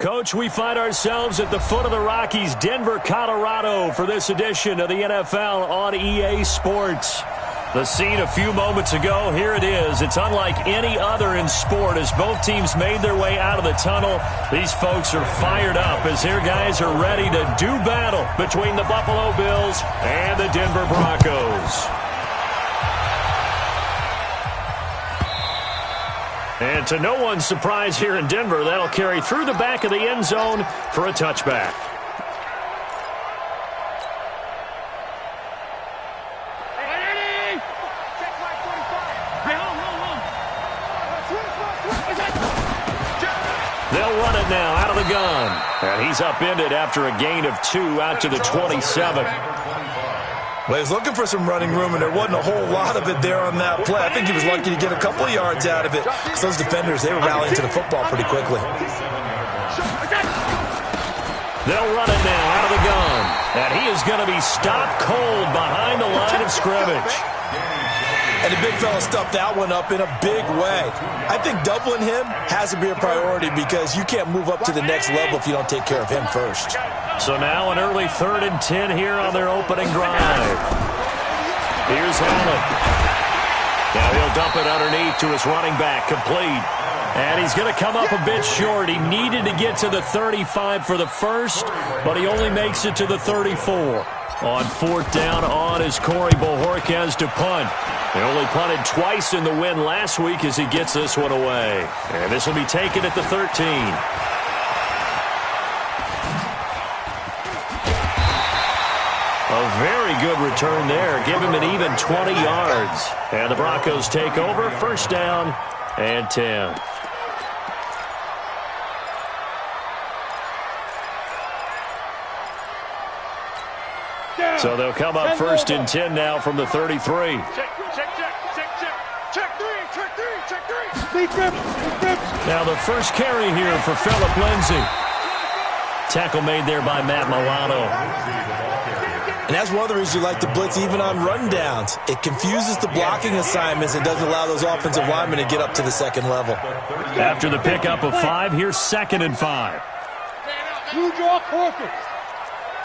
Coach, we find ourselves at the foot of the Rockies, Denver, Colorado, for this edition of the NFL on EA Sports. The scene a few moments ago, here it is. It's unlike any other in sport as both teams made their way out of the tunnel. These folks are fired up as their guys are ready to do battle between the Buffalo Bills and the Denver Broncos. And to no one's surprise here in Denver, that'll carry through the back of the end zone for a touchback. They'll run it now out of the gun. And he's upended after a gain of 2 out to the 27. Well, he was looking for some running room, and there wasn't a whole lot of it there on that play. I think he was lucky to get a couple of yards out of it, because those defenders, they were rallying to the football pretty quickly. They'll run it now out of the gun. And he is going to be stopped cold behind the line of scrimmage. And the big fella stuffed that one up in a big way. I think doubling him has to be a priority because you can't move up to the next level if you don't take care of him first. So now an early 3rd and 10 here on their opening drive. Here's Allen. Now he'll dump it underneath to his running back, complete. And he's going to come up a bit short. He needed to get to the 35 for the first, but he only makes it to the 34. On 4th down on is Corey Bojorquez to punt. He only punted twice in the win last week as he gets this one away. And this will be taken at the 13. A very good return there. Give him an even 20 yards. And the Broncos take over. 1st down and 10. So they'll come up 1st and 10 now from the 33. Now the first carry here for Phillip Lindsay. Tackle made there by Matt Milano. And that's one of the reasons you like to blitz even on rundowns. It confuses the blocking assignments and doesn't allow those offensive linemen to get up to the second level. After the pickup of 5, here's 2nd and 5. You draw corpus.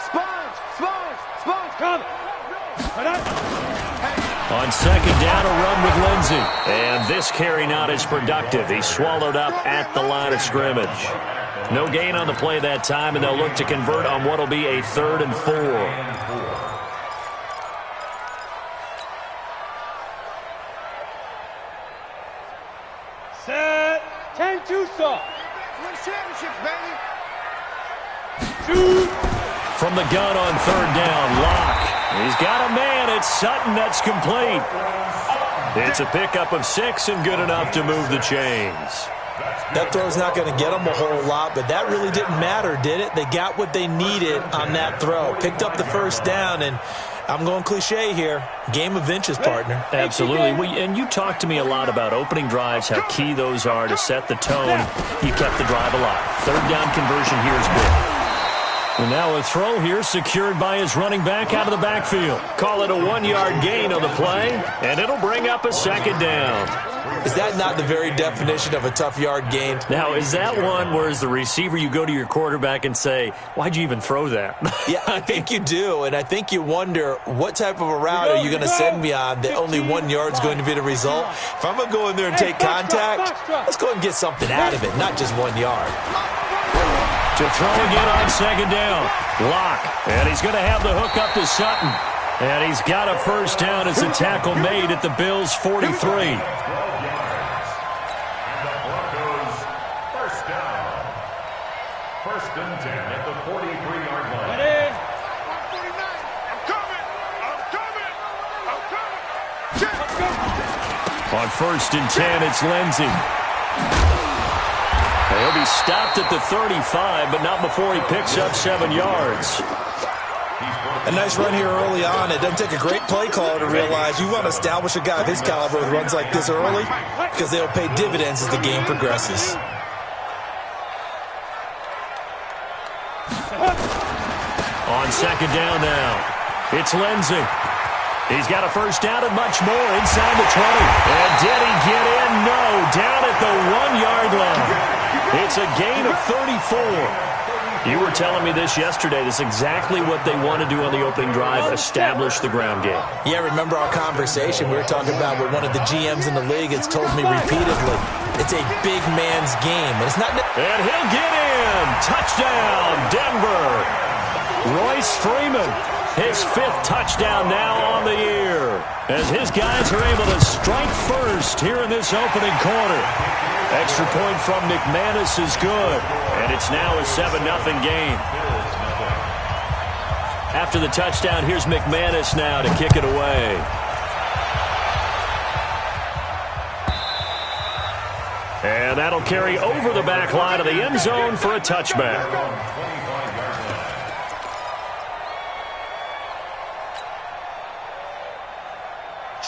Sponge, come. On 2nd down, a run with Lindsay. And this carry not as productive. He's swallowed up at the line of scrimmage. No gain on the play that time, and they'll look to convert on what will be a 3rd and 4. Set. 10-2 soft. Win championships, baby. Shoot. From the gun on 3rd down, Locke. He's got a man. It's Sutton. That's complete. It's a pickup of 6 and good enough to move the chains. That throw's not going to get them a whole lot, but that really didn't matter, did it? They got what they needed on that throw. Picked up the 1st down, and I'm going cliche here. Game of inches, partner. Absolutely. And you talked to me a lot about opening drives, how key those are to set the tone. You kept the drive alive. 3rd down conversion here is big. And now a throw here secured by his running back out of the backfield. Call it a 1-yard gain on the play, and it'll bring up a 2nd down. Is that not the very definition of a tough yard gain? Now, is that one where as the receiver you go to your quarterback and say, why'd you even throw that? Yeah, I think you do, and I think you wonder what type of a route are you going to send me on that only 1 yard's going to be the result? If I'm going to go in there and take contact, let's go and get something out of it, not just 1 yard. To throw again on 2nd down. Locke. And he's going to have the hook up to Sutton. And he's got a 1st down as a tackle made at the Bills' 43. First down. 1st and 10 at the 43-yard line. On 1st and 10, it's Lindsay. He'll be stopped at the 35, but not before he picks up 7 yards. A nice run here early on. It doesn't take a great play caller to realize you want to establish a guy of his caliber with runs like this early because they'll pay dividends as the game progresses. On 2nd down now, it's Lindsay. He's got a 1st down and much more inside the 20. And did he get in? No. Down at the 1-yard line. It's a gain of 34. You were telling me this yesterday. This is exactly what they want to do on the opening drive, establish the ground game. Yeah, remember our conversation? We were talking about what one of the GMs in the league has told me repeatedly. It's a big man's game. And it's not. And he'll get in. Touchdown, Denver. Royce Freeman, his 5th touchdown now on the year, as his guys are able to strike first here in this opening quarter. Extra point from McManus is good, and it's now a 7-0 game. After the touchdown, here's McManus now to kick it away. And that'll carry over the back line of the end zone for a touchback.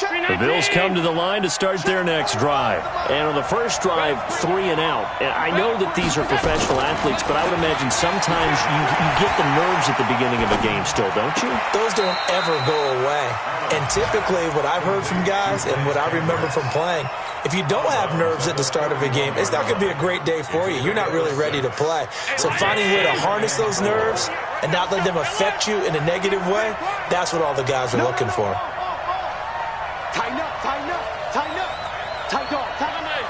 The Bills come to the line to start their next drive. And on the first drive, 3 and out. And I know that these are professional athletes, but I would imagine sometimes you get the nerves at the beginning of a game still, don't you? Those don't ever go away. And typically what I've heard from guys and what I remember from playing, if you don't have nerves at the start of a game, it's not going to be a great day for you. You're not really ready to play. So finding a way to harness those nerves and not let them affect you in a negative way, that's what all the guys are looking for. Tighten up, tighten up, tighten up. Tighten up, tighten up.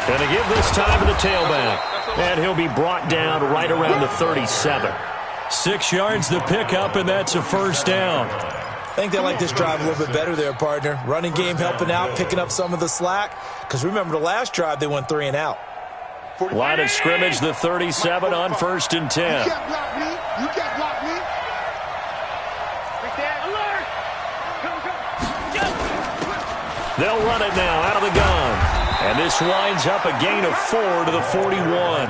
Going to give this time to the tailback. And he'll be brought down right around the 37. 6 yards the pickup, and that's a first down. I think they like this drive a little bit better there, partner. Running game helping out, picking up some of the slack. Because remember, the last drive, they went 3 and out. Line of scrimmage, the 37 on 1st and 10. You can't block me. You can't block me. They'll run it now out of the gun. And this winds up a gain of 4 to the 41.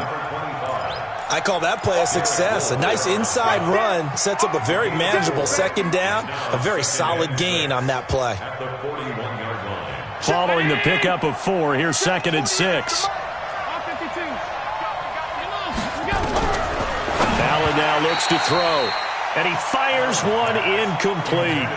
I call that play a success. A nice inside run sets up a very manageable second down. A very solid gain on that play. Following the pickup of 4, here's 2nd and 6. Allen now looks to throw. And he fires one incomplete.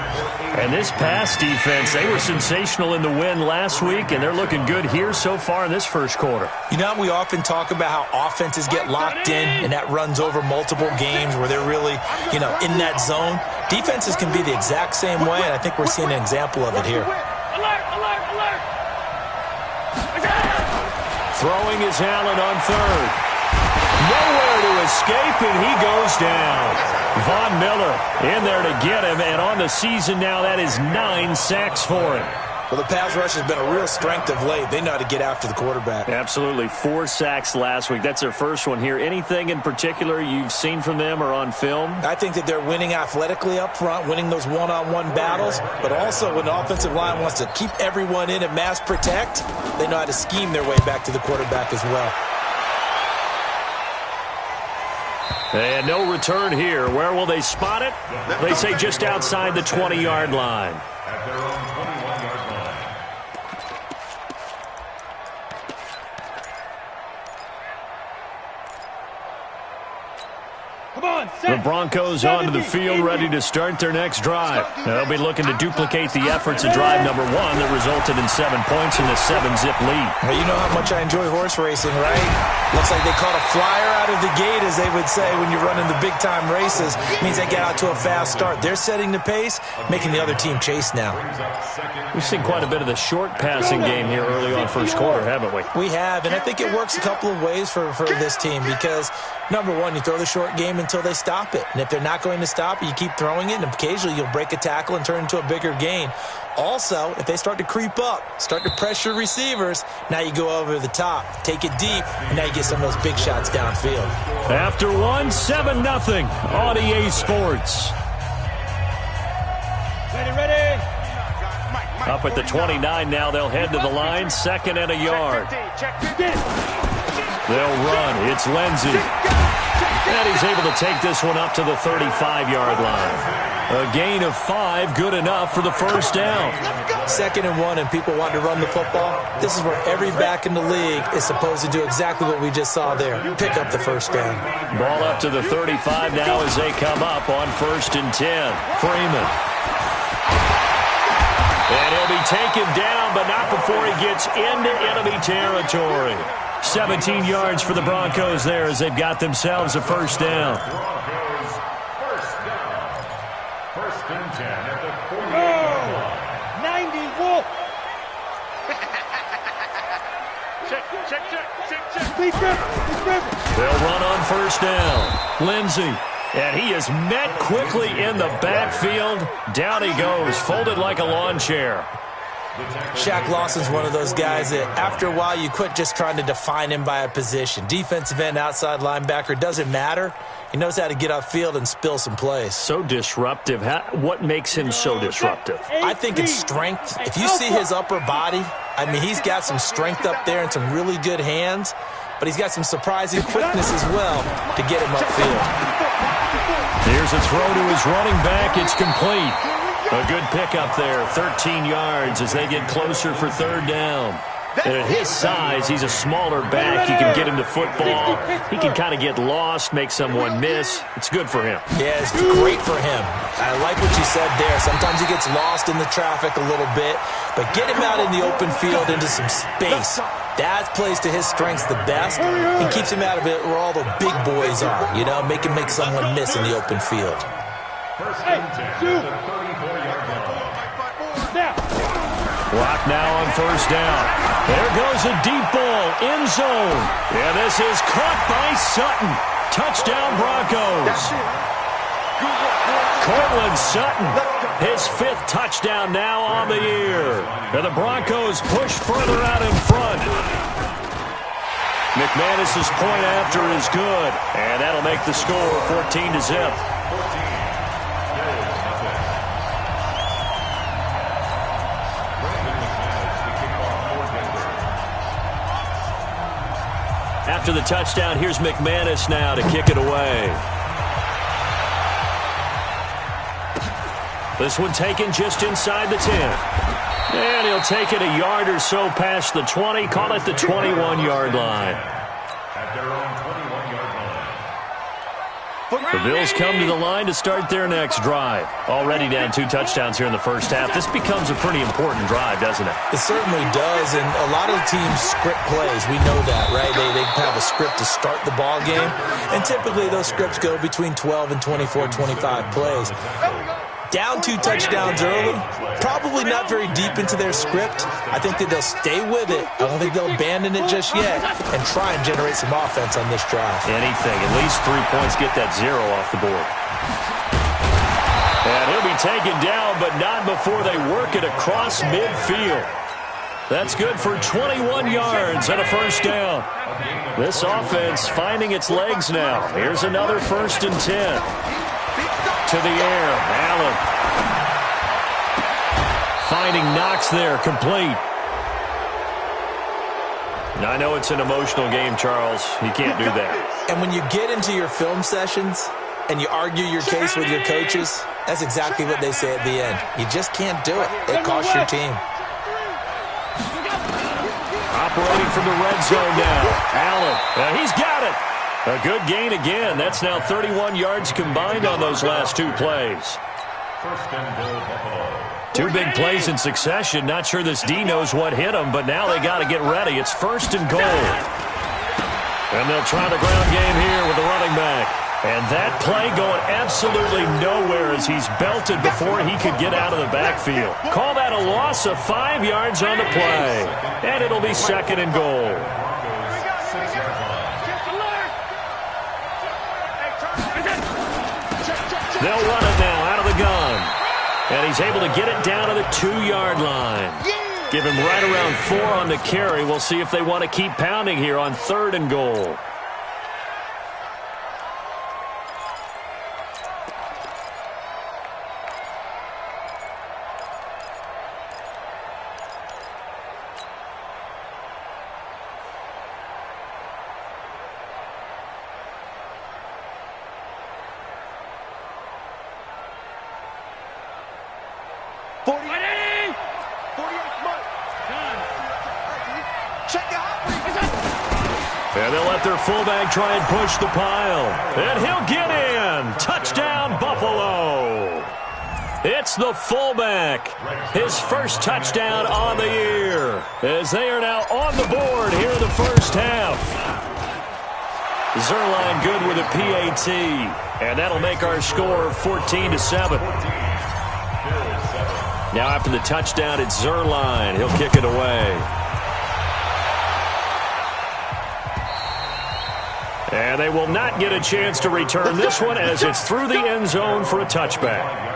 And this pass defense, they were sensational in the win last week, and they're looking good here so far in this first quarter. You know, we often talk about how offenses get locked in, and that runs over multiple games where they're really, in that zone. Defenses can be the exact same way, and I think we're seeing an example of it here. Throwing is Allen on 3rd. Nowhere to escape, and he goes down. Von Miller in there to get him, and on the season now, that is 9 sacks for him. Well, the pass rush has been a real strength of late. They know how to get after the quarterback. Absolutely. 4 sacks last week. That's their first one here. Anything in particular you've seen from them or on film? I think that they're winning athletically up front, winning those one-on-one battles, but also when the offensive line wants to keep everyone in and mass protect, they know how to scheme their way back to the quarterback as well. And no return here. Where will they spot it? They say just outside the 20-yard line. At their own 21-yard line. Come on, The Broncos onto the field, ready to start their next drive. They'll be looking to duplicate the efforts of drive number 1 that resulted in 7 points and a 7-zip lead. Well, you know how much I enjoy horse racing, right? Looks like they caught a flyer out of the gate, as they would say when you're running the big-time races. It means they get out to a fast start. They're setting the pace, making the other team chase now. We've seen quite a bit of the short passing game here early on first quarter, haven't we? We have, and I think it works a couple of ways for this team because, number one, you throw the short game until they stop it. And if they're not going to stop it, you keep throwing it, and occasionally you'll break a tackle and turn into a bigger gain. Also, if they start to creep up, start to pressure receivers, now you go over the top, take it deep, and now you get some of those big shots downfield. After 1, 7-0 on EA Sports. Ready. Up at the 29 now, they'll head to the line, 2nd and a yard. They'll run. It's Lindsey. And he's able to take this one up to the 35-yard line. A gain of 5, good enough for the first down. 2nd and 1, and people want to run the football. This is where every back in the league is supposed to do exactly what we just saw there. Pick up the first down. Ball up to the 35 now as they come up on 1st and 10. Freeman. And he'll be taken down, but not before he gets into enemy territory. 17 yards for the Broncos there as they've got themselves a first down. Broncos first down. First and 10 at the 48-yard line. 90 Wolf. Check. They'll run on first down. Lindsey. And he is met quickly in the backfield. Down he goes, folded like a lawn chair. Shaq Lawson's one of those guys that after a while you quit just trying to define him by a position. Defensive end, outside linebacker, doesn't matter. He knows how to get upfield and spill some plays. So disruptive. What makes him so disruptive? I think it's strength. If you see his upper body, I mean, he's got some strength up there and some really good hands, but he's got some surprising quickness as well to get him upfield. Here's a throw to his running back. It's complete. A good pickup there, 13 yards as they get closer for third down. And at his size, he's a smaller back. You can get him to football. He can kind of get lost, make someone miss. It's good for him. Yeah, it's great for him. I like what you said there. Sometimes he gets lost in the traffic a little bit, but get him out in the open field into some space. That plays to his strengths the best and keeps him out of it where all the big boys are, you know, make someone miss in the open field. First and 10 at the 34-yard line. Clock now on first down. There goes a deep ball, end zone. And this is caught by Sutton. Touchdown Broncos. Cortland Sutton, his 5th touchdown now on the year. And the Broncos push further out in front. McManus's point after is good. And that'll make the score 14-0. After the touchdown, here's McManus now to kick it away. This one taken just inside the 10. And he'll take it a yard or so past the 20, call it the 21-yard line. At their own 21-yard line. The Bills come to the line to start their next drive. Already down 2 touchdowns here in the first half. This becomes a pretty important drive, doesn't it? It certainly does, and a lot of teams script plays. We know that, right? They have a script to start the ball game, and typically those scripts go between 12 and 24, 25 plays. Down 2 touchdowns early, probably not very deep into their script. I think that they'll stay with it. I don't think they'll abandon it just yet and try and generate some offense on this drive. Anything, at least 3 points, get that 0 off the board. And he'll be taken down, but not before they work it across midfield. That's good for 21 yards and a first down. This offense finding its legs now. Here's another first and 10. To the air, Allen. Finding Knox there, complete. Now, I know it's an emotional game, Charles. You can't do that. And when you get into your film sessions and you argue your case with your coaches, that's exactly what they say at the end. You just can't do it. It costs your team. Operating from the red zone now. Allen, he's got it. A good gain again. That's now 31 yards combined on those last 2 plays. First and goal, Buffalo. 2 big plays in succession. Not sure this D knows what hit him, but now they got to get ready. It's first and goal. And they'll try the ground game here with the running back. And that play going absolutely nowhere as he's belted before he could get out of the backfield. Call that a loss of 5 yards on the play. And it'll be second and goal. They'll run it now out of the gun. And he's able to get it down to the 2-yard line. Give him right around 4 on the carry. We'll see if they want to keep pounding here on 3rd and goal. And they'll let their fullback try and push the pile. And he'll get in. Touchdown, Buffalo. It's the fullback. His first touchdown on the year, as they are now on the board here in the first half. Zerline good with a PAT, and that'll make our score 14-7. Now after the touchdown, it's Zerline. He'll kick it away. And they will not get a chance to return this one as it's through the end zone for a touchback.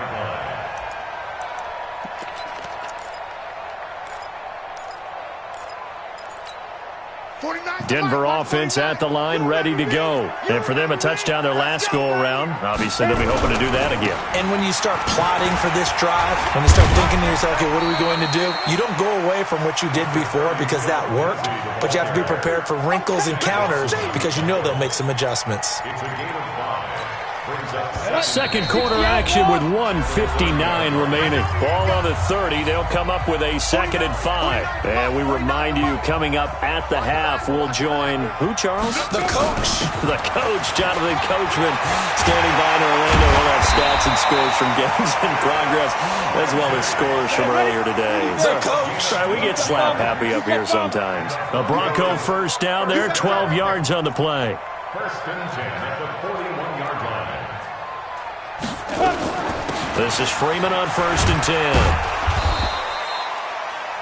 Denver offense at the line, ready to go. And for them, a touchdown their last go-around. Obviously, they'll be hoping to do that again. And when you start plotting for this drive, when you start thinking to yourself, okay, what are we going to do? You don't go away from what you did before because that worked, but you have to be prepared for wrinkles and counters because you know they'll make some adjustments. Second quarter action with 1:59 remaining. Ball on the 30. They'll come up with a 2nd and 5. And we remind you, coming up at the half, we'll join who, Charles? The coach. The coach, Jonathan Coachman, standing by in Orlando. We'll have stats and scores from games in progress, as well as scores from earlier today. The coach. We get slap happy up here sometimes. A Bronco first down there, 12 yards on the play. First and 10 at the 41-yard line. This is Freeman on 1st and 10.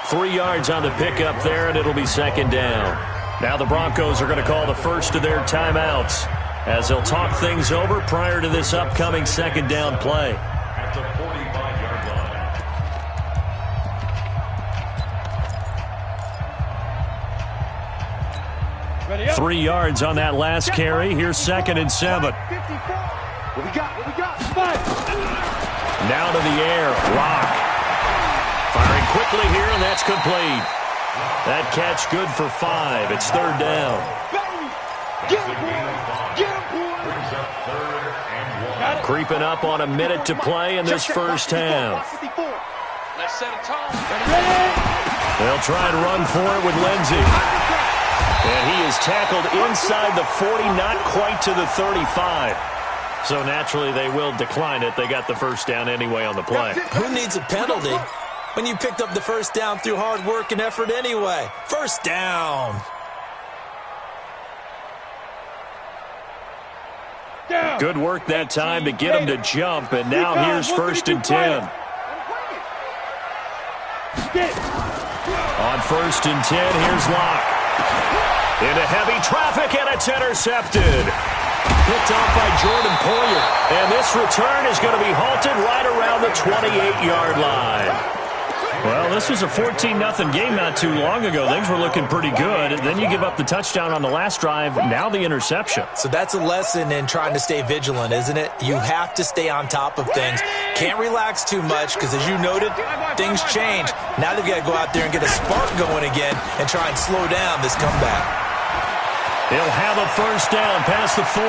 3 yards on the pickup there, and it'll be 2nd down. Now the Broncos are going to call the first of their timeouts as they'll talk things over prior to this upcoming 2nd down play. At the 45-yard line. 3 yards on that last carry. Here's 2nd and 7. What we got? What we got? Now to the air. Rock. Firing quickly here, and that's complete. That catch good for 5. It's 3rd down. Get him, boy. Get him, boy. Brings up 3rd and 1. Creeping up on a minute to play in this first half. Let's set a tone. They'll try and run for it with Lindsey. And he is tackled inside the 40, not quite to the 35. So naturally they will decline it. They got the first down anyway on the play. Who needs a penalty when you picked up the first down through hard work and effort anyway? First down. Good work that time to get him to jump, and now here's 1st and 10. On 1st and 10, here's Locke. Into heavy traffic, and it's intercepted. Picked off by Jordan Poyer. And this return is going to be halted right around the 28-yard line. Well, this was a 14-0 game not too long ago. Things were looking pretty good. Then you give up the touchdown on the last drive. Now the interception. So that's a lesson in trying to stay vigilant, isn't it? You have to stay on top of things. Can't relax too much because, as you noted, things change. Now they've got to go out there and get a spark going again and try and slow down this comeback. He'll have a first down past the 40.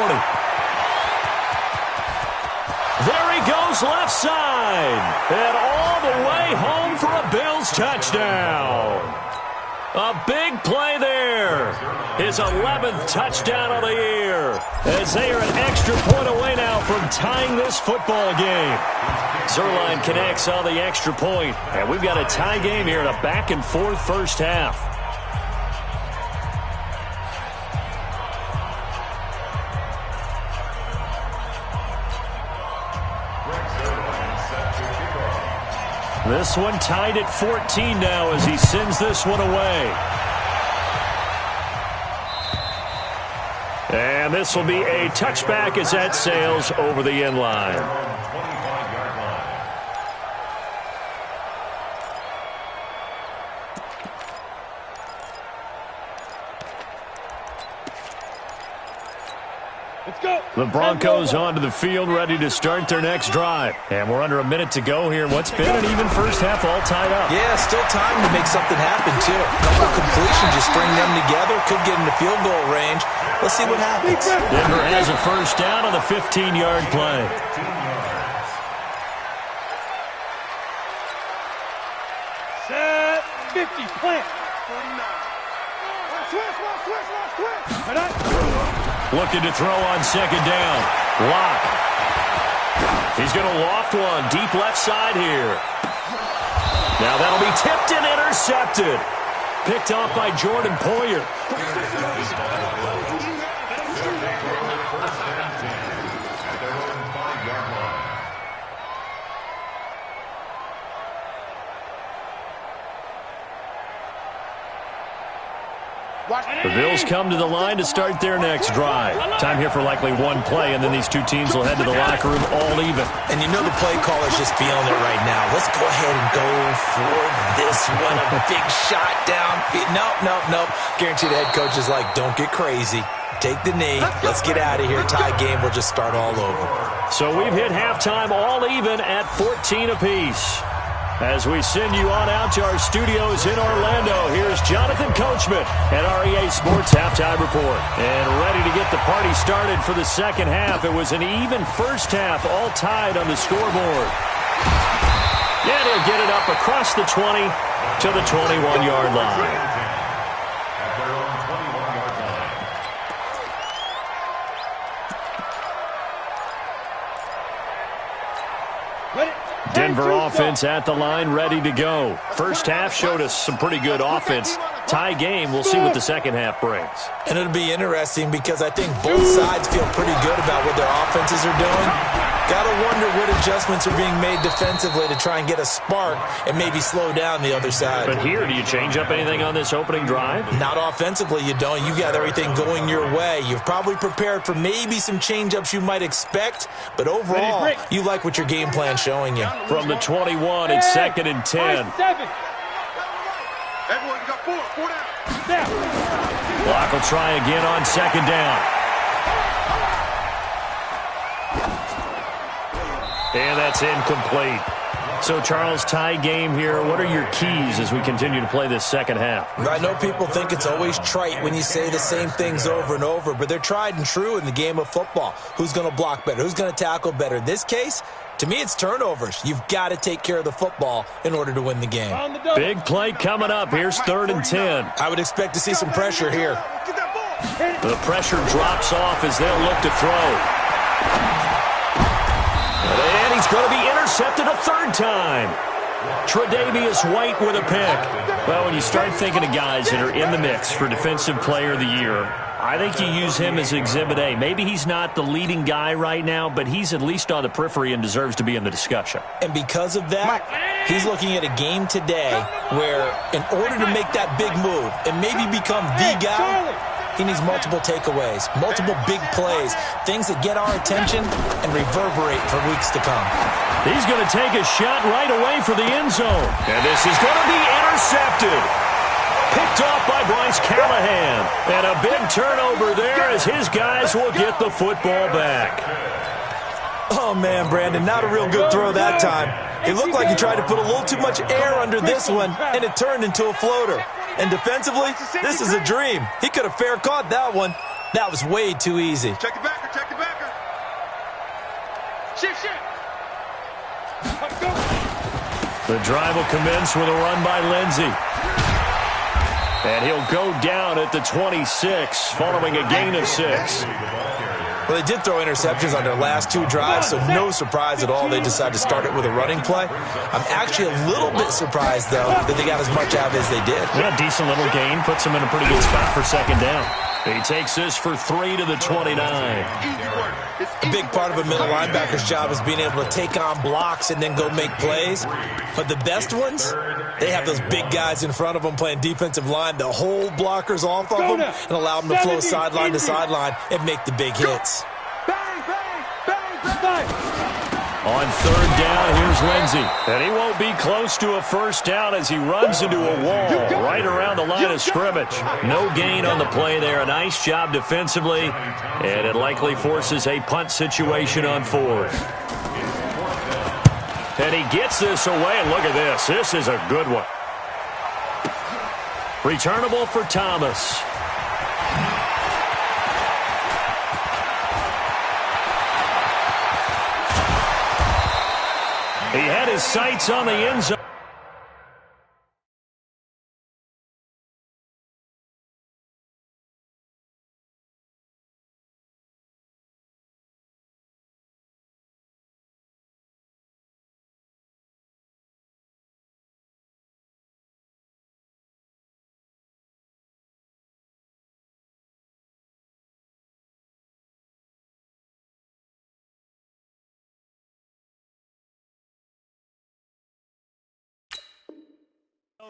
There he goes left side. And all the way home for a Bills touchdown. A big play there. His 11th touchdown of the year. As they are an extra point away now from tying this football game. Zerline connects on the extra point. And we've got a tie game here in a back-and-forth first half. This one tied at 14 now as he sends this one away. And this will be a touchback as that sails over the end line. The Broncos onto the field, ready to start their next drive. And we're under a minute to go here. What's been an even first half all tied up. Yeah, still time to make something happen, too. A couple of completions, you string them together, could get into field goal range. Let's see what happens. Denver has a first down on the 15-yard play. Set 50, plant. 49. Looking to throw on second down. Lock. He's going to loft one deep left side here. Now that'll be tipped and intercepted. Picked off by Jordan Poyer. The Bills come to the line to start their next drive. Time here for likely one play, and then these two teams will head to the locker room all even. And you know the play caller's just feeling it right now. Let's go ahead and go for this one. A big shot down. Nope. Guaranteed the head coach is like, don't get crazy. Take the knee. Let's get out of here. Tie game. We'll just start all over. So we've hit halftime all even at 14 apiece. As we send you on out to our studios in Orlando, here's Jonathan Coachman at REA Sports Halftime Report. And ready to get the party started for the second half. It was an even first half, all tied on the scoreboard. And he'll get it up across the 20 to the 21-yard line. Denver offense at the line, ready to go. First half showed us some pretty good offense. Tie game, we'll see what the second half brings. And it'll be interesting because I think both sides feel pretty good about what their offenses are doing. Got to wonder what adjustments are being made defensively to try and get a spark and maybe slow down the other side. But here, do you change up anything on this opening drive? Not offensively, you don't. You got everything going your way. You've probably prepared for maybe some change-ups you might expect, but overall, you like what your game plan's showing you. From the 21, it's 2nd and 10. Everyone, you got four down. Block will try again on 2nd down. And that's incomplete. So, Charles, tie game here. What are your keys as we continue to play this second half? I know people think it's always trite when you say the same things over and over, but they're tried and true in the game of football. Who's going to block better? Who's going to tackle better? In this case, to me, it's turnovers. You've got to take care of the football in order to win the game. Big play coming up. Here's 3rd and 10. I would expect to see some pressure here. The pressure drops off as they'll look to throw. And he's going to be intercepted a 3rd time. Tre'Davious White with a pick. Well, when you start thinking of guys that are in the mix for Defensive Player of the Year, I think you use him as Exhibit A. Maybe he's not the leading guy right now, but he's at least on the periphery and deserves to be in the discussion. And because of that, he's looking at a game today where in order to make that big move and maybe become the guy, he needs multiple takeaways, multiple big plays, things that get our attention and reverberate for weeks to come. He's going to take a shot right away for the end zone. And this is going to be intercepted. Picked off by Bryce Callahan. And a big turnover there as his guys will get the football back. Oh, man, Brandon, not a real good throw that time. It looked like he tried to put a little too much air under this one, and it turned into a floater. And defensively, this is a dream. He could have fair caught that one. That was way too easy. Check the backer. Shift. The drive will commence with a run by Lindsey. And he'll go down at the 26 following a gain of 6. Well, they did throw interceptions on their last 2 drives, so no surprise at all they decided to start it with a running play. I'm actually a little bit surprised, though, that they got as much out of it as they did. Yeah, decent little gain. Puts him in a pretty good spot for 2nd down. He takes this for 3 to the 29. A big part of a middle linebacker's job is being able to take on blocks and then go make plays. But the best ones, they have those big guys in front of them playing defensive line that hold blockers off of them and allow them to flow sideline to sideline and make the big hits. On 3rd down, here's Lindsey. And he won't be close to a 1st down as he runs into a wall right around the line of scrimmage. No gain on the play there. A nice job defensively. And it likely forces a punt situation on 4th. And he gets this away. And look at this. This is a good one. Returnable for Thomas. He had his sights on the end zone.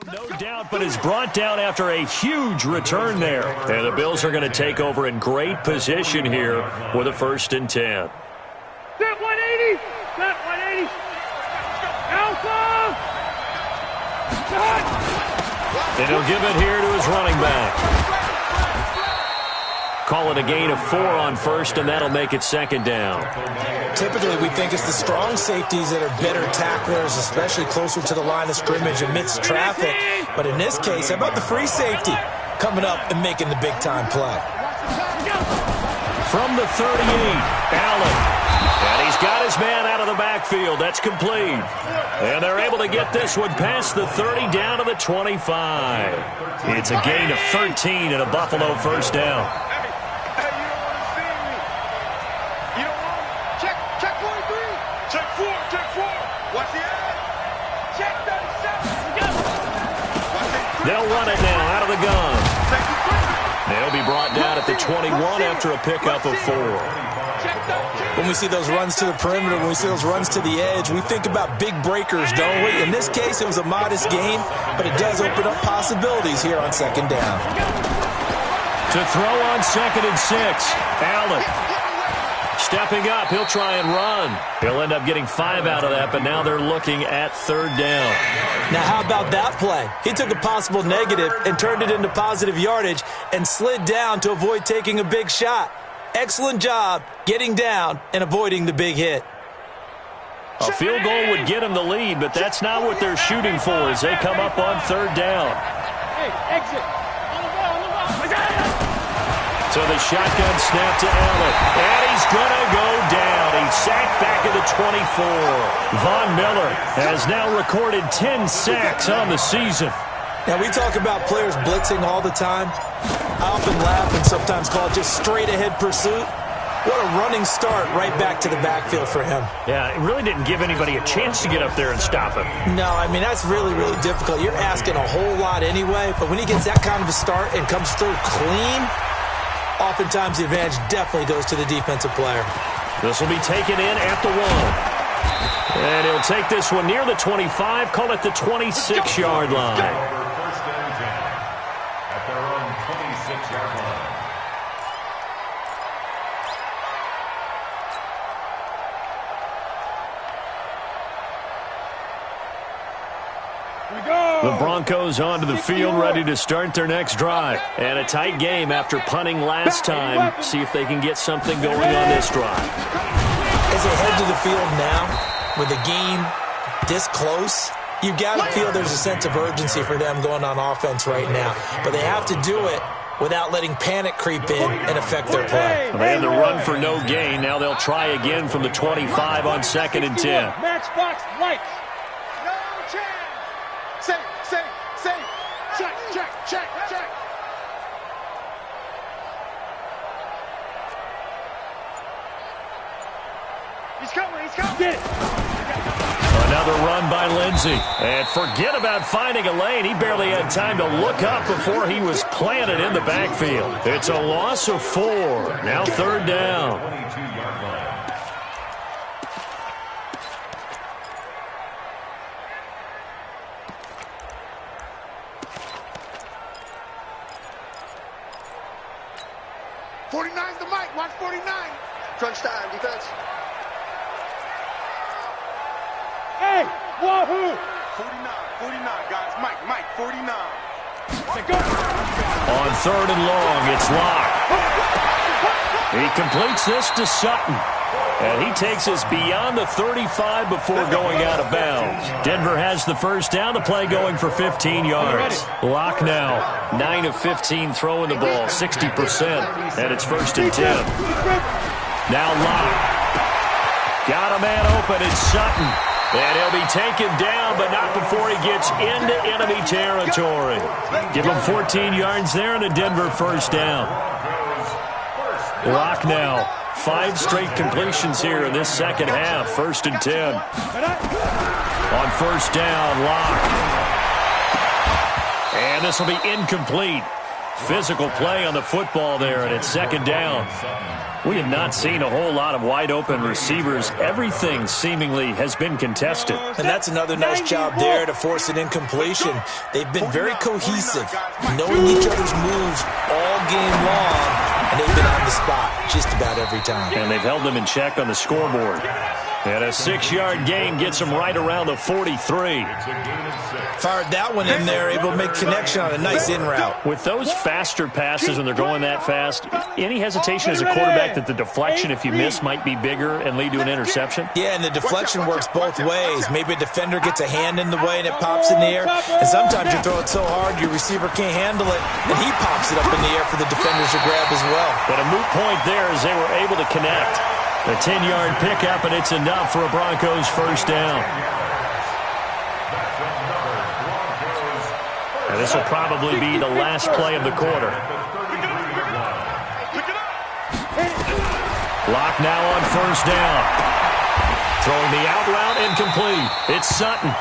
No doubt, but is brought down after a huge return there. And the Bills are going to take over in great position here with a 1st and 10. Set 180. Set 180. Alpha. And he'll give it here to his running back. Call it a gain of 4 on 1st, and that'll make it 2nd down. Typically, we think it's the strong safeties that are better tacklers, especially closer to the line of scrimmage amidst traffic. But in this case, how about the free safety coming up and making the big-time play? From the 38, Allen. And he's got his man out of the backfield. That's complete. And they're able to get this one past the 30 down to the 25. It's a gain of 13 and a Buffalo 1st down. They'll run it now out of the gun. They'll be brought down at the 21 after a pickup of 4. When we see those runs to the perimeter, when we see those runs to the edge, we think about big breakers, don't we? In this case, it was a modest gain, but it does open up possibilities here on 2nd down. To throw on 2nd and 6, Allen. Stepping up, he'll try and run. He'll end up getting 5 out of that, but now they're looking at 3rd down. Now, how about that play? He took a possible negative and turned it into positive yardage and slid down to avoid taking a big shot. Excellent job getting down and avoiding the big hit. A field goal would get him the lead, but that's not what they're shooting for as they come up on 3rd down. Hey, exit. So the shotgun snap to Allen, and he's going to go down. He's sacked back at the 24. Von Miller has now recorded 10 sacks on the season. Now, we talk about players blitzing all the time. I often laugh and sometimes call it just straight-ahead pursuit. What a running start right back to the backfield for him. Yeah, it really didn't give anybody a chance to get up there and stop him. No, I mean, that's really, really difficult. You're asking a whole lot anyway, but when he gets that kind of a start and comes through clean, oftentimes the advantage definitely goes to the defensive player. This will be taken in at the 1. And he'll take this one near the 25, call it the 26-yard line. 1st and 10 at their own 26-yard line. The Broncos onto the field, ready to start their next drive. And a tight game after punting last time. See if they can get something going on this drive. As they head to the field now, with the game this close, you've got to feel there's a sense of urgency for them going on offense right now. But they have to do it without letting panic creep in and affect their play. They had the run for no gain. Now they'll try again from the 25 on 2nd and 10. Matchbox lights. No chance. Safe. Check. He's coming. Get it. Another run by Lindsey. And forget about finding a lane. He barely had time to look up before he was planted in the backfield. It's a loss of 4. Now 3rd down. 22-yard line. The mic. Watch 49. Crunch time, defense. Hey, wahoo! 49, guys. Mike, 49. On 3rd and long, it's Locke. He completes this to Sutton. And he takes us beyond the 35 before going out of bounds. Denver has the 1st down, the play going for 15 yards. Locke now, 9 of 15 throwing the ball, 60%. And it's 1st and 10. Now Locke. Got a man open, it's Sutton. And he'll be taken down, but not before he gets into enemy territory. Give him 14 yards there and a Denver 1st down. Locke now. 5 straight completions here in this second half. 1st and 10. On 1st down, Locke. And this will be incomplete. Physical play on the football there, and it's second down. We have not seen a whole lot of wide-open receivers. Everything seemingly has been contested. And that's another nice job there to force an incompletion. They've been very cohesive, knowing each other's moves all game long, and they've been on the spot just about every time. And they've held them in check on the scoreboard. And a 6-yard gain gets them right around the 43. Fired that one in there, able to make connection on a nice in route. With those faster passes and they're going that fast, any hesitation as a quarterback that the deflection, if you miss, might be bigger and lead to an interception? Yeah, and the deflection works both ways. Maybe a defender gets a hand in the way and it pops in the air. And sometimes you throw it so hard your receiver can't handle it, and he pops it up in the air for the defenders to grab as well. But a moot point there as they were able to connect. A 10-yard pickup, and it's enough for a Broncos first down. And this will probably be the last play of the quarter. Lock now on first down. Throwing the out route incomplete. It's Sutton.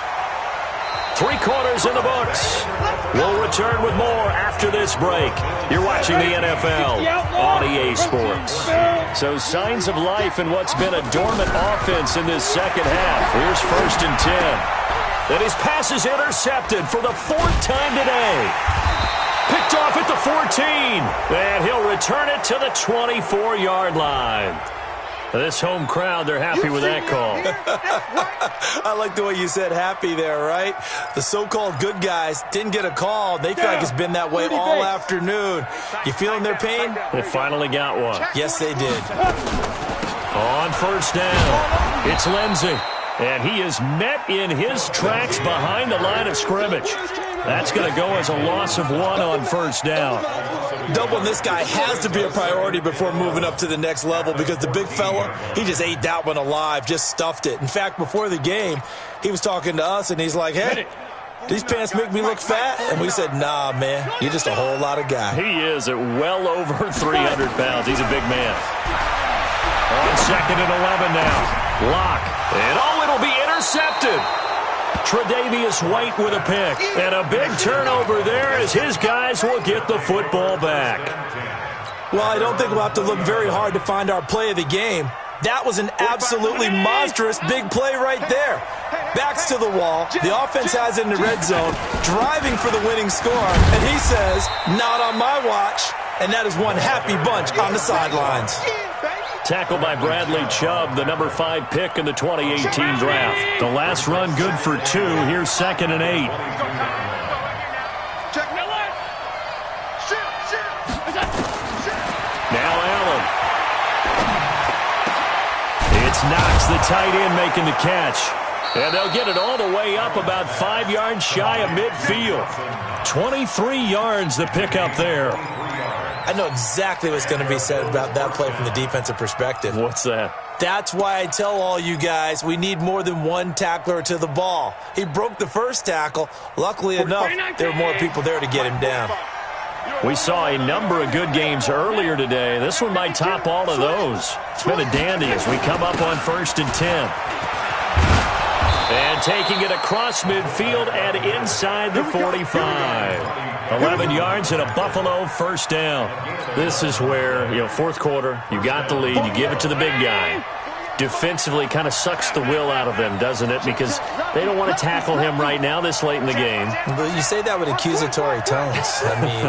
3 quarters in the books. We'll return with more after this break. You're watching the NFL on EA Sports. So signs of life in what's been a dormant offense in this second half. Here's first and 10. And his pass is intercepted for the 4th time today. Picked off at the 14. And he'll return it to the 24-yard line. This home crowd, they're happy with that call. I like the way you said happy there, right? The so-called good guys didn't get a call. They feel like it's been that way all afternoon. You feeling their pain? They finally got one. Yes, they did. On first down, it's Lindsey. And he is met in his tracks behind the line of scrimmage. That's going to go as a loss of 1 on first down. Doubling this guy has to be a priority before moving up to the next level because the big fella, he just ate that one alive, just stuffed it. In fact, before the game, he was talking to us, and he's like, hey, these pants make me look fat? And we said, nah, man, you're just a whole lot of guy. He is at well over 300 pounds. He's a big man. On second and 11 now. Lock. And it'll be intercepted. Tre'Davious White with a pick. And a big turnover there as his guys will get the football back. Well, I don't think we'll have to look very hard to find our play of the game. That was an absolutely monstrous big play right there. Backs to the wall. The offense has it in the red zone, driving for the winning score. And he says, not on my watch. And that is one happy bunch on the sidelines. Tackled by Bradley Chubb, the number 5 pick in the 2018 draft. The last run good for 2. Here's second and 8. Now Allen. It's Knox, the tight end, making the catch. And they'll get it all the way up about 5 yards shy of midfield. 23 yards the pickup there. I know exactly what's going to be said about that play from the defensive perspective. What's that? That's why I tell all you guys we need more than one tackler to the ball. He broke the first tackle. Luckily enough, there were more people there to get him down. We saw a number of good games earlier today. This one might top all of those. It's been a dandy as we come up on first and 10. And taking it across midfield and inside the 45. 11 yards and a Buffalo first down. This is where, fourth quarter, you got the lead, you give it to the big guy. Defensively kind of sucks the will out of them, doesn't it? Because they don't want to tackle him right now this late in the game. But you say that with accusatory tones. I mean,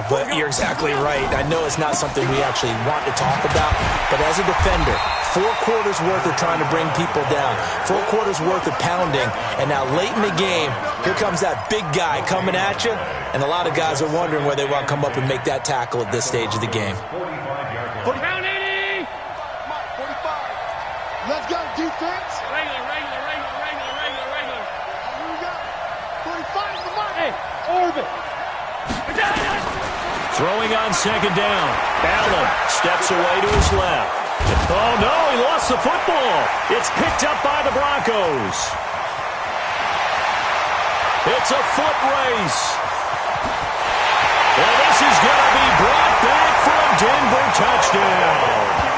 but you're exactly right. I know it's not something we actually want to talk about, but as a defender, 4 quarters worth of trying to bring people down, 4 quarters worth of pounding, and now late in the game, here comes that big guy coming at you, and a lot of guys are wondering where they want to come up and make that tackle at this stage of the game. Let's go, defense. Regular. Here we go. 45 is the mark. Hey, orbit. Throwing on second down. Allen steps away to his left. Oh, no, he lost the football. It's picked up by the Broncos. It's a foot race. And this is going to be brought back for a Denver touchdown.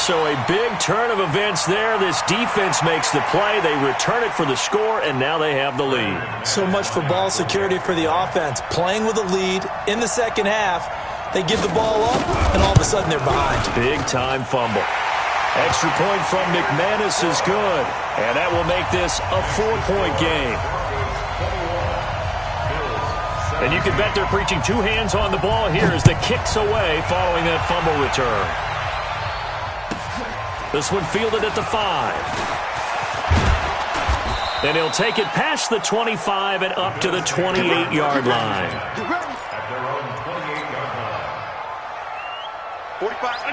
So a big turn of events there. This defense makes the play. They return it for the score, and now they have the lead. So much for ball security for the offense. Playing with a lead in the second half, they give the ball up, and all of a sudden they're behind. Big-time fumble. Extra point from McManus is good, and that will make this a 4-point game. And you can bet they're preaching two hands on the ball here as the kick's away following that fumble return. This one fielded at the 5. And he'll take it past the 25 and up to the 28-yard line.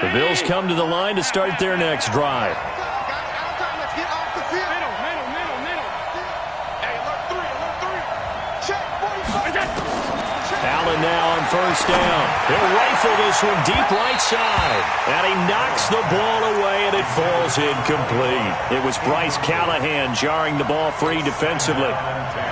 The Bills come to the line to start their next drive. Allen now on first down. He'll rifle this one deep right side. And he knocks the ball away, and it falls incomplete. It was Bryce Callahan jarring the ball free defensively.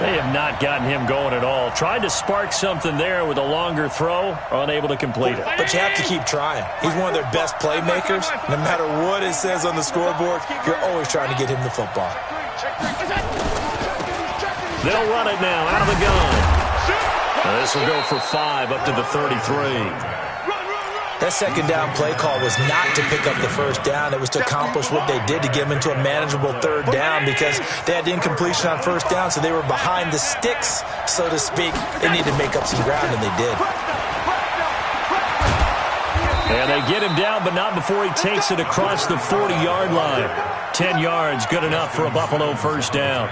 They have not gotten him going at all. Tried to spark something there with a longer throw, unable to complete it. But you have to keep trying. He's one of their best playmakers. No matter what it says on the scoreboard, you're always trying to get him the football. They'll run it now out of the gun. This will go for 5 up to the 33. That second down play call was not to pick up the first down. It was to accomplish what they did to get them into a manageable third down because they had incompletion on first down, so they were behind the sticks, so to speak. They needed to make up some ground, and they did. And they get him down, but not before he takes it across the 40-yard line. 10 yards, good enough for a Buffalo first down.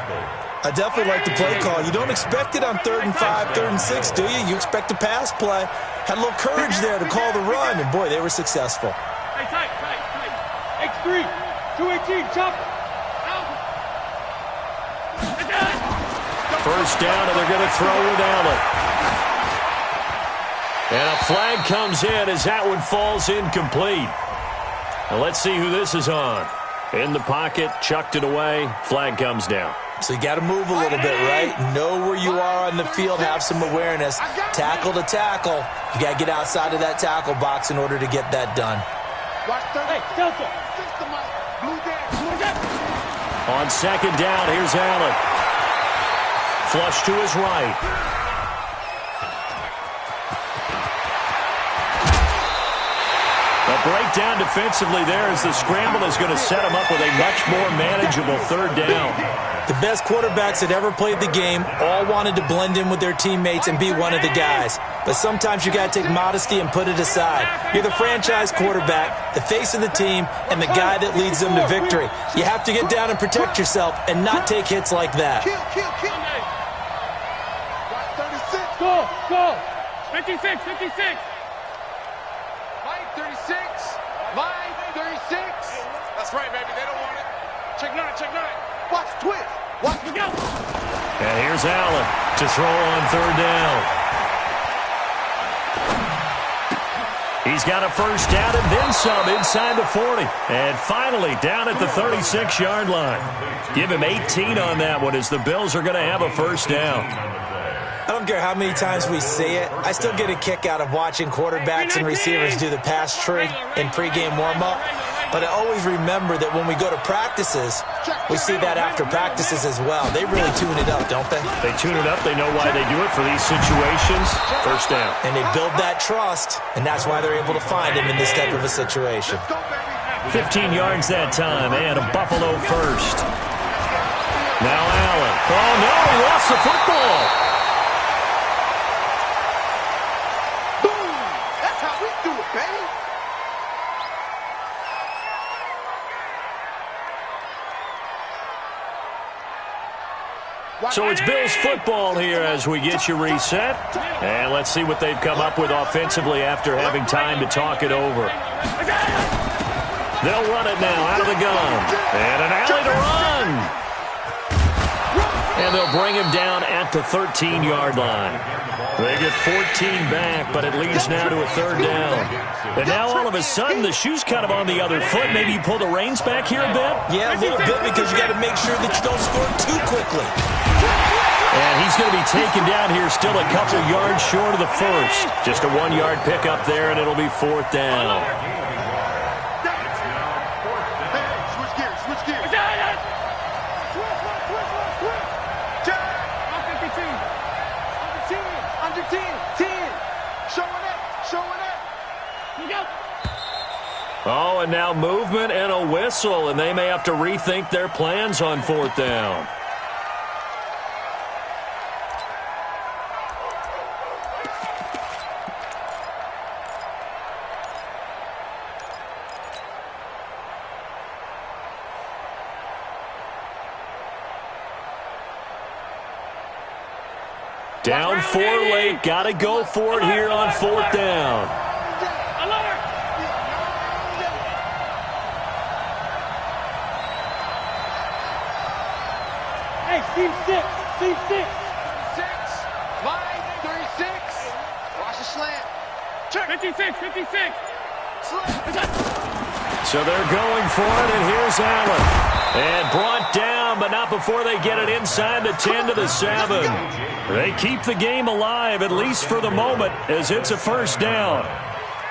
I definitely like the play call. You don't expect it on 3rd and 5, 3rd and 6, do you? You expect a pass play. Had a little courage there to call the run, and boy, they were successful. Tight. X3, 218, chop. First down, and they're going to throw with Allen. And a flag comes in as that one falls incomplete. Now let's see who this is on. In the pocket, chucked it away, flag comes down. So you got to move a little bit, right? Know where you are on the field, have some awareness. Tackle to tackle. You got to get outside of that tackle box in order to get that done. Hey, Delta. On second down, here's Allen. Flush to his right. A breakdown defensively there as the scramble is going to set him up with a much more manageable third down. The best quarterbacks that ever played the game all wanted to blend in with their teammates and be one of the guys. But sometimes you got to take modesty and put it aside. You're the franchise quarterback, the face of the team, and the guy that leads them to victory. You have to get down and protect yourself and not take hits like that. Kill. 36. Go. 56. Line 36. That's right, baby. They don't want it. Check 9. Watch twist. Watch me go. And here's Allen to throw on third down. He's got a first down and then some inside the 40. And finally down at the 36-yard line. Give him 18 on that one as the Bills are going to have a first down. I don't care how many times we see it. I still get a kick out of watching quarterbacks and receivers do the pass tree in pregame warm-up. But I always remember that when we go to practices, we see that after practices as well. They really tune it up, don't they? They tune it up. They know why they do it for these situations. First down. And they build that trust, and that's why they're able to find him in this type of a situation. 15 yards that time, and a Buffalo first. Now Allen. Oh, no, he lost the football. That's how we do it, baby. So it's Bills football here as we get you reset. And let's see what they've come up with offensively after having time to talk it over. They'll run it now out of the gun. And an alley to run. And they'll bring him down at the 13-yard line. They get 14 back, but it leads now to a third down. And now all of a sudden the shoe's kind of on the other foot. Maybe you pull the reins back here a bit? Yeah, a little bit because you got to make sure that you don't score too quickly. And he's going to be taken down here still a couple yards short of the first. Just a 1-yard pickup there, and it'll be fourth down. 10. Showing up. You go. Oh, and now movement and a whistle, and they may have to rethink their plans on 4th down. Down 4 late, got to go for it here on 4th down. Hey, team 6. 5, 36. Watch the slant. Check. 56. So they're going for it, and here's Allen. And brought down, but not before they get it inside the 10 to the 7. They keep the game alive, at least for the moment, as it's a 1st down.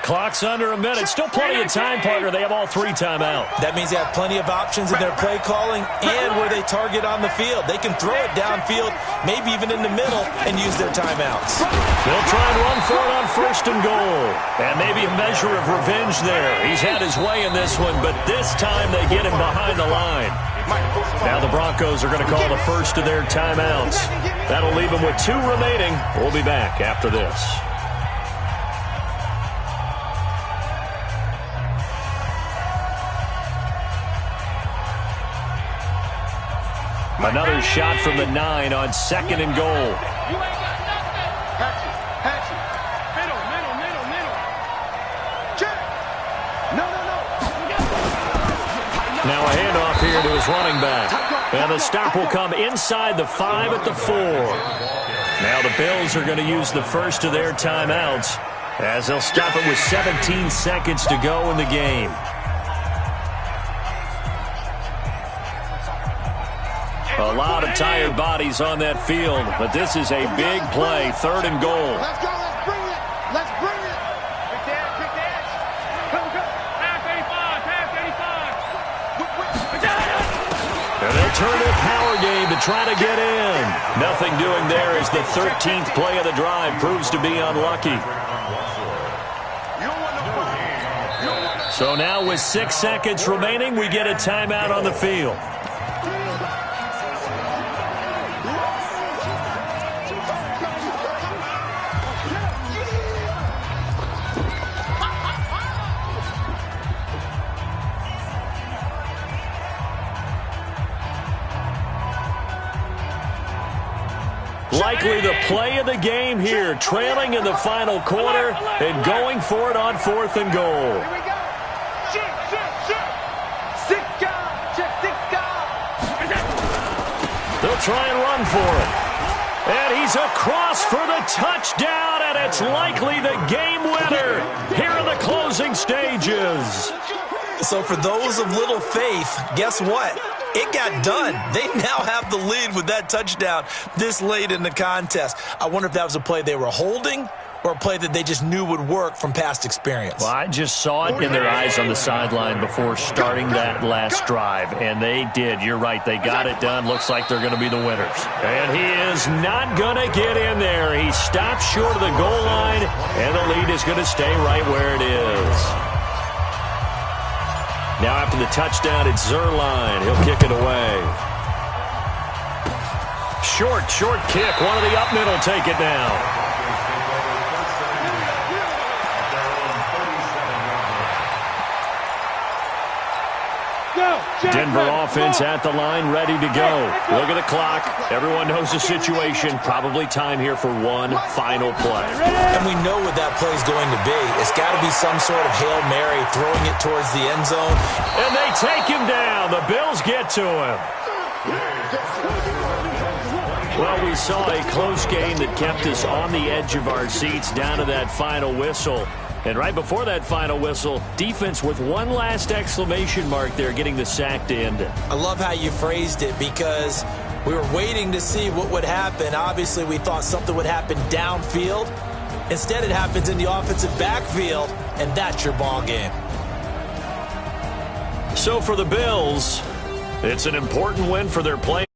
Clock's under a minute. Still plenty of time, partner. They have all 3 timeouts. That means they have plenty of options in their play calling and where they target on the field. They can throw it downfield, maybe even in the middle, and use their timeouts. They'll try and run for it on 1st and goal. And maybe a measure of revenge there. He's had his way in this one, but this time they get him behind the line. Now the Broncos are going to call the first of their timeouts. That'll leave them with 2 remaining. We'll be back after this. Another shot from the 9 on 2nd and goal. You ain't got nothing. Hatchet. Middle. Check. No. Now a handoff here to his running back. And the stop will come inside the 5 at the 4. Now the Bills are going to use the first of their timeouts as they'll stop it with 17 seconds to go in the game. A lot of tired bodies on that field, but this is a big play, 3rd and goal. Let's go. Let's bring it. Quick edge. Go. Pass 85. And they'll turn to a power game to try to get in. Nothing doing there as the 13th play of the drive proves to be unlucky. So now with 6 seconds remaining, we get a timeout on the field. Likely the play of the game here, trailing in the final quarter and going for it on 4th and goal. Here we go. Shoot. 6 guys. Check 6 guys. They'll try and run for it. And he's across for the touchdown, and it's likely the game winner here in the closing stages. So for those of little faith, guess what? It got done. They now have the lead with that touchdown this late in the contest. I wonder if that was a play they were holding or a play that they just knew would work from past experience. Well, I just saw it in their eyes on the sideline before starting that last drive, and they did. You're right. They got it done. Looks like they're going to be the winners. And he is not going to get in there. He stopped short of the goal line, and the lead is going to stay right where it is. Now after the touchdown, it's Zerline. He'll kick it away. Short kick. One of the up middle take it now. Denver offense at the line, ready to go. Look at the clock. Everyone knows the situation. Probably time here for one final play. And we know what that play is going to be. It's got to be some sort of Hail Mary, throwing it towards the end zone. And they take him down. The Bills get to him. Well, we saw a close game that kept us on the edge of our seats down to that final whistle. And right before that final whistle, defense with one last exclamation mark there, getting the sack to end it. I love how you phrased it because we were waiting to see what would happen. Obviously, we thought something would happen downfield. Instead, it happens in the offensive backfield, and that's your ball game. So for the Bills, it's an important win for their play.